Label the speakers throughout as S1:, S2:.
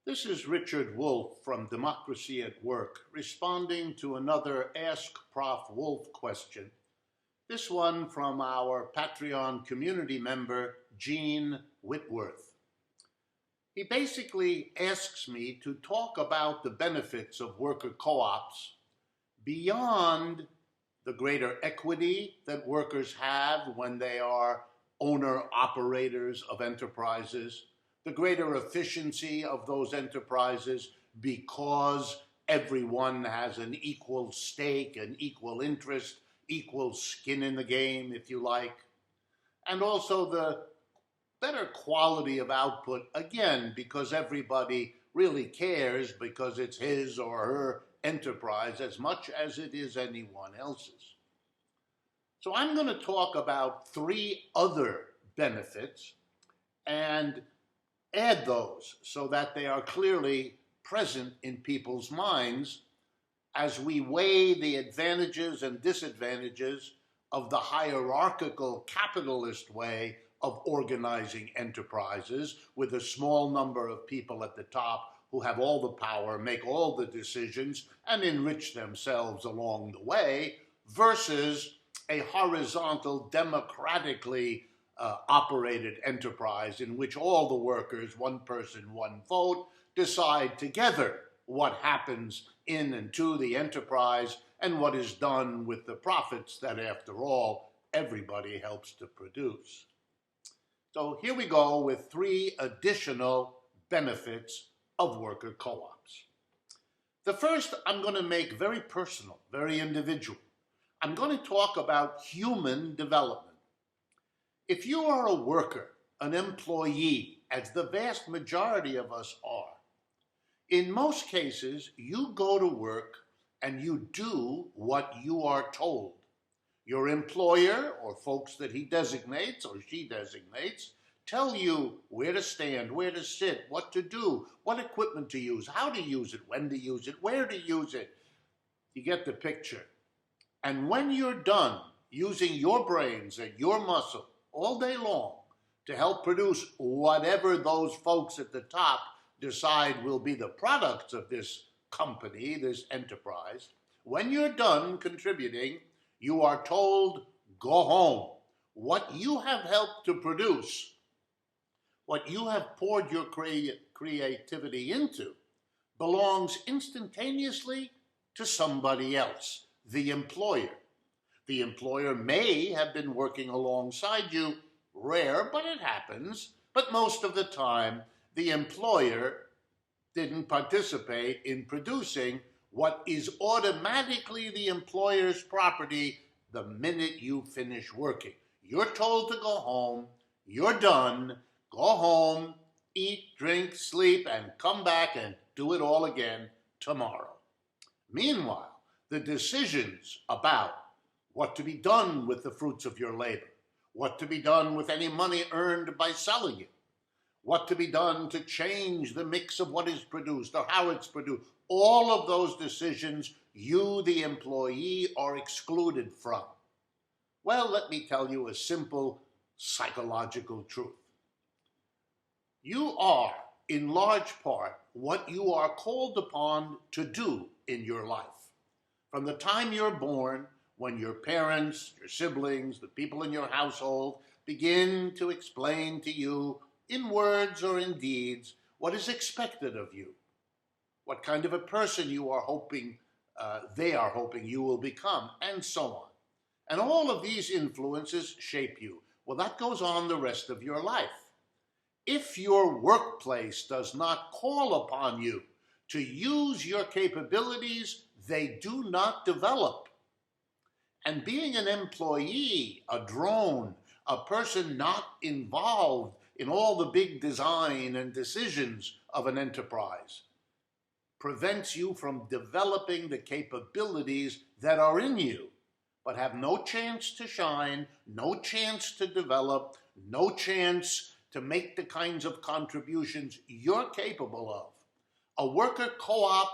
S1: This is Richard Wolff from Democracy at Work, responding to another AskProfWolff question, this one from our Patreon community member, Gene Whitworth. He basically asks me to talk about the benefits of worker co-ops beyond the greater equity that workers have when they are owner-operators of enterprises, the greater efficiency of those enterprises because everyone has an equal stake, an equal interest, equal skin in the game, if you like, and also the better quality of output, again, because everybody really cares because it's his or her enterprise as much as it is anyone else's. So I'm going to talk about three other benefits and add those so that they are clearly present in people's minds as we weigh the advantages and disadvantages of the hierarchical capitalist way of organizing enterprises with a small number of people at the top who have all the power, make all the decisions, and enrich themselves along the way, versus a horizontal, democratically operated enterprise in which all the workers, one person, one vote, decide together what happens in and to the enterprise and what is done with the profits that, after all, everybody helps to produce. So here we go with three additional benefits of worker co-ops. The first I'm going to make very personal, very individual. I'm going to talk about human development. If you are a worker, an employee, as the vast majority of us are, in most cases, you go to work and you do what you are told. Your employer, or folks that he designates or she designates, tell you where to stand, where to sit, what to do, what equipment to use, how to use it, when to use it, where to use it. You get the picture. And when you're done using your brains and your muscle all day long to help produce whatever those folks at the top decide will be the products of this company, this enterprise, when you're done contributing, you are told, go home. What you have helped to produce, what you have poured your creativity into, belongs instantaneously to somebody else, the employer. The employer may have been working alongside you, rare, but it happens, but most of the time, the employer didn't participate in producing what is automatically the employer's property the minute you finish working. You're told to go home, you're done, go home, eat, drink, sleep, and come back and do it all again tomorrow. Meanwhile, the decisions about what to be done with the fruits of your labor, what to be done with any money earned by selling it, what to be done to change the mix of what is produced or how it's produced, all of those decisions you, the employee, are excluded from. Well, let me tell you a simple psychological truth. You are, in large part, what you are called upon to do in your life. From the time you're born, when your parents, your siblings, the people in your household begin to explain to you in words or in deeds what is expected of you, what kind of a person you are hoping, they are hoping you will become, and so on. And all of these influences shape you. Well, that goes on the rest of your life. If your workplace does not call upon you to use your capabilities, they do not develop. And being an employee, a drone, a person not involved in all the big design and decisions of an enterprise, prevents you from developing the capabilities that are in you, but have no chance to shine, no chance to develop, no chance to make the kinds of contributions you're capable of. A worker co-op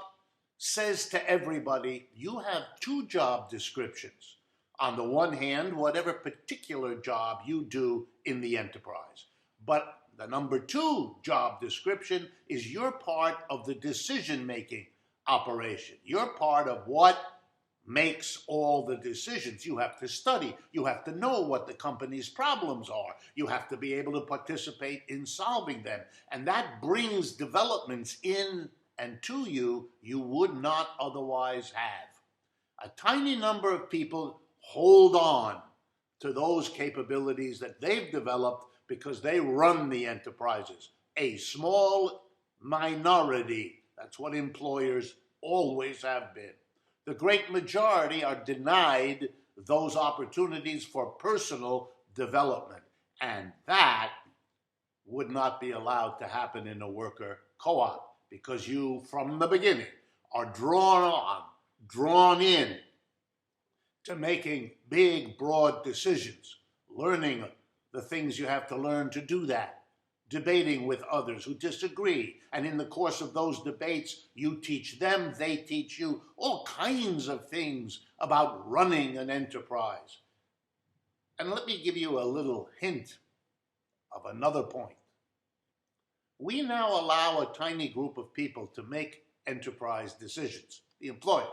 S1: says to everybody, you have two job descriptions. On the one hand, whatever particular job you do in the enterprise. But The number 2 job description is you're part of the decision-making operation. You're part of what makes all the decisions. You have to study. You have to know what the company's problems are. You have to be able to participate in solving them. And that brings developments in and to you would not otherwise have. A tiny number of people hold on to those capabilities that they've developed because they run the enterprises. A small minority, that's what employers always have been. The great majority are denied those opportunities for personal development, and that would not be allowed to happen in a worker co-op, because you, from the beginning, are drawn in to making big, broad decisions, learning the things you have to learn to do that, debating with others who disagree. And in the course of those debates, you teach them, they teach you all kinds of things about running an enterprise. And let me give you a little hint of another point. We now allow a tiny group of people to make enterprise decisions, the employer.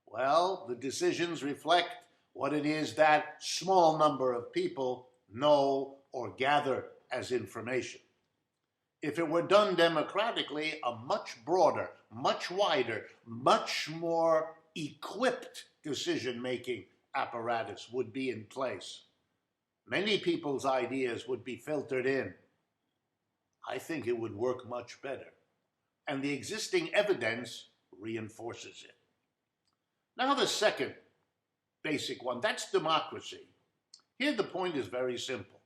S1: Well, the decisions reflect what it is that small number of people know or gather as information. If it were done democratically, a much broader, much wider, much more equipped decision-making apparatus would be in place. Many people's ideas would be filtered in. I think it would work much better. And the existing evidence reinforces it. Now the second basic one, that's democracy. Here the point is very simple.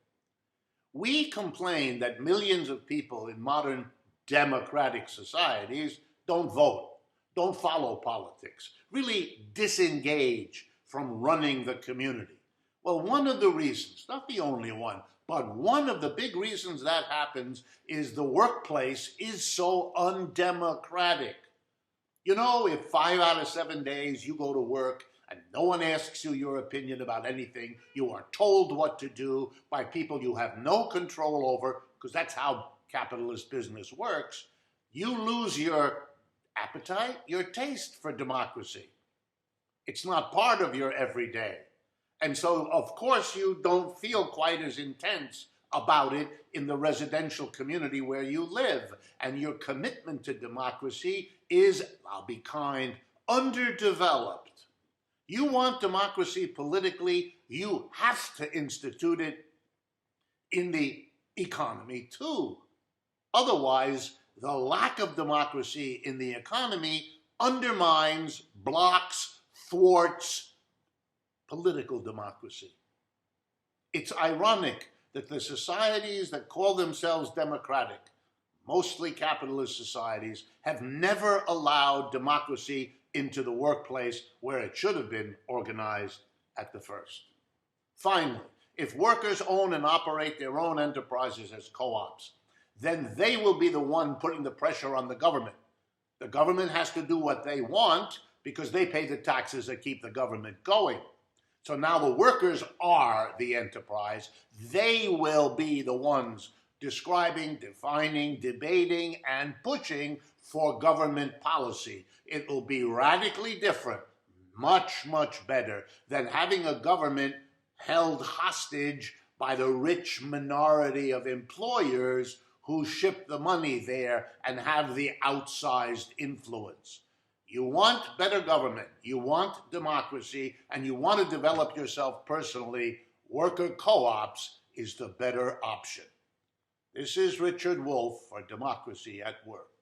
S1: We complain that millions of people in modern democratic societies don't vote, don't follow politics, really disengage from running the community. Well, one of the reasons, not the only one, but one of the big reasons that happens is the workplace is so undemocratic. You know, if 5 out of 7 days you go to work and no one asks you your opinion about anything, you are told what to do by people you have no control over, because that's how capitalist business works, you lose your appetite, your taste for democracy. It's not part of your everyday. And so, of course, you don't feel quite as intense about it in the residential community where you live. And your commitment to democracy is, I'll be kind, underdeveloped. You want democracy politically, you have to institute it in the economy too. Otherwise, the lack of democracy in the economy undermines, blocks, thwarts political democracy. It's ironic that the societies that call themselves democratic, mostly capitalist societies, have never allowed democracy into the workplace where it should have been organized at the first. Finally, if workers own and operate their own enterprises as co-ops, then they will be the one putting the pressure on the government. The government has to do what they want because they pay the taxes that keep the government going. So now the workers are the enterprise. They will be the ones describing, defining, debating, and pushing for government policy. It will be radically different, much, much better than having a government held hostage by the rich minority of employers who ship the money there and have the outsized influence. You want better government, you want democracy, and you want to develop yourself personally, worker co-ops is the better option. This is Richard Wolff for Democracy at Work.